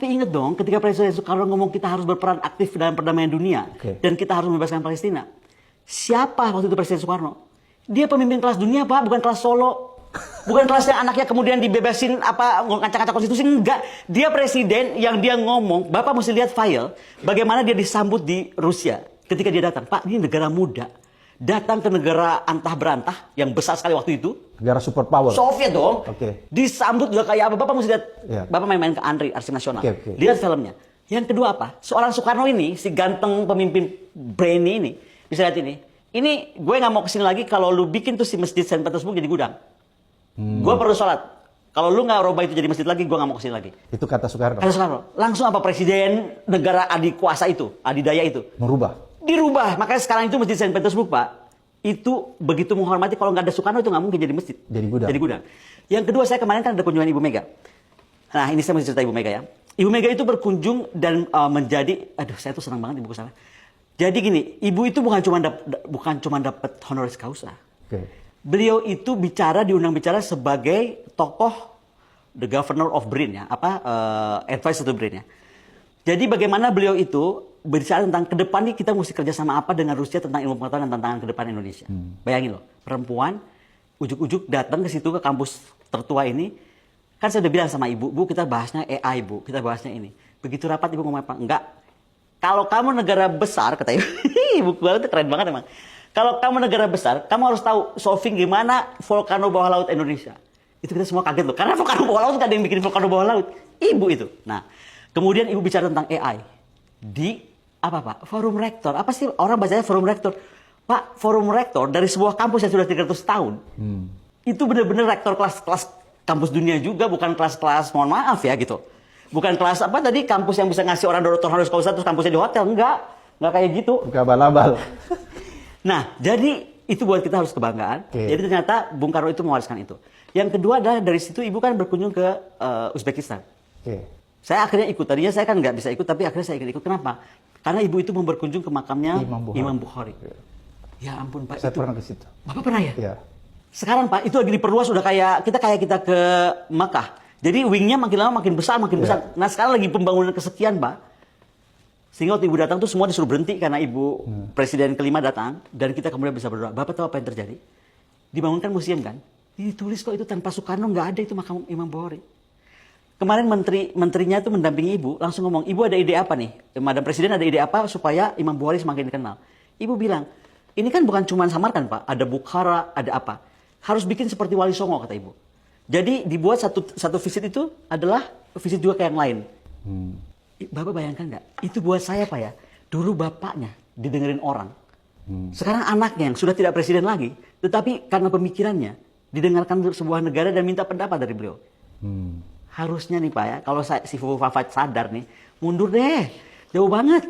Tapi ingat dong, ketika Presiden Soekarno ngomong kita harus berperan aktif dalam perdamaian dunia dan kita harus membebaskan Palestina. Siapa waktu itu Presiden Soekarno? Dia pemimpin kelas dunia, Pak, bukan kelas Solo. Bukan kelas yang anaknya kemudian dibebasin ngacak-ngacak konstitusi, enggak. Dia presiden yang dia ngomong, Bapak mesti lihat file bagaimana dia disambut di Rusia ketika dia datang. Pak, ini negara muda. Datang ke negara antah berantah yang besar sekali waktu itu. Negara superpower. Soviet dong. Disambut juga kayak apa? Bapak mesti lihat. Bapak main-main ke Andri, Arsip Nasional. Lihat filmnya. Yang kedua apa? Seorang Soekarno ini, si ganteng pemimpin brainy ini, bisa lihat ini. Ini gue nggak mau kesini lagi kalau lu bikin tuh si masjid Saint Petersburg jadi gudang. Gue perlu sholat. Kalau lu nggak rubah itu jadi masjid lagi, gue nggak mau kesini lagi. Itu kata Soekarno. Kata Soekarno. Langsung apa presiden negara adikuasa itu, adidaya itu? Merubah. Dirubah. Makanya sekarang itu masjid Saint Petersburg, Pak, itu begitu menghormati. Kalau nggak ada Soekarno itu nggak mungkin jadi masjid. Jadi gudang. Jadi gudang. Yang kedua, saya kemarin kan ada kunjungan Ibu Mega. Nah, ini saya mau cerita Ibu Mega ya. Ibu Mega itu berkunjung dan menjadi, aduh saya tuh senang banget Ibu kesana. Jadi gini, Ibu itu bukan cuma dapat honoris causa. Beliau itu diundang bicara sebagai tokoh the governor of BRIN ya, advisor to BRIN ya. Jadi bagaimana beliau itu berbicara tentang ke depan nih kita mesti kerja sama apa dengan Rusia tentang ilmu pengetahuan dan tantangan ke depan Indonesia. Bayangin loh, perempuan ujuk-ujuk datang ke situ ke kampus tertua ini. Kan saya udah bilang sama Ibu, Bu kita bahasnya AI Bu, kita bahasnya ini. Begitu rapat Ibu ngomong apa? Enggak. Kalau kamu negara besar, kata Ibu, Ibu Kuala itu keren banget emang. Kalau kamu negara besar, kamu harus tahu solving gimana volcano bawah laut Indonesia. Itu kita semua kaget loh, karena volcano bawah laut kan ada yang bikin volcano bawah laut. Ibu itu. Nah, kemudian Ibu bicara tentang AI. Di, apa Pak? Forum Rektor. Apa sih orang bacanya Forum Rektor? Pak, Forum Rektor dari sebuah kampus yang sudah 300 tahun. Itu benar-benar rektor kelas-kelas kampus dunia juga, bukan kelas-kelas, mohon maaf ya gitu. Bukan kelas apa tadi, kampus yang bisa ngasih orang doktor honoris causa terus kampusnya di hotel. Enggak kayak gitu. Bukan abal-abal. Nah, jadi itu buat kita harus kebanggaan. Jadi ternyata Bung Karno itu mewariskan itu. Yang kedua adalah dari situ Ibu kan berkunjung ke Uzbekistan. Saya akhirnya ikut. Tadinya saya kan nggak bisa ikut, tapi akhirnya saya ikut. Kenapa? Karena Ibu itu mau berkunjung ke makamnya Imam Bukhari. Ya ampun Pak. Saya pernah ke situ. Bapak pernah ya? Iya. Sekarang Pak, itu lagi diperluas udah kayak kita ke Makkah. Jadi wingnya makin lama makin besar, makin besar. Nah sekarang lagi pembangunan kesekian Pak. Sehingga waktu Ibu datang tuh semua disuruh berhenti karena Ibu Presiden kelima datang. Dan kita kemudian bisa berdoa. Bapak tahu apa yang terjadi? Dibangunkan museum kan? Ditulis kok itu tanpa Soekarno nggak ada itu makam Imam Bukhari. Kemarin menterinya itu mendampingi Ibu, langsung ngomong, Ibu ada ide apa nih? Madam Presiden ada ide apa supaya Imam Bukhari semakin dikenal? Ibu bilang, ini kan bukan cuma Samarkand Pak, ada Bukhara, ada apa. Harus bikin seperti Wali Songo kata Ibu. Jadi dibuat satu visit itu adalah visit juga ke yang lain. Bapak bayangkan nggak? Itu buat saya Pak ya. Dulu bapaknya didengerin orang. Sekarang anaknya yang sudah tidak presiden lagi. Tetapi karena pemikirannya didengarkan sebuah negara dan minta pendapat dari beliau. Harusnya nih Pak ya. Kalau si Fufu Fafat sadar nih. Mundur deh. Jauh banget.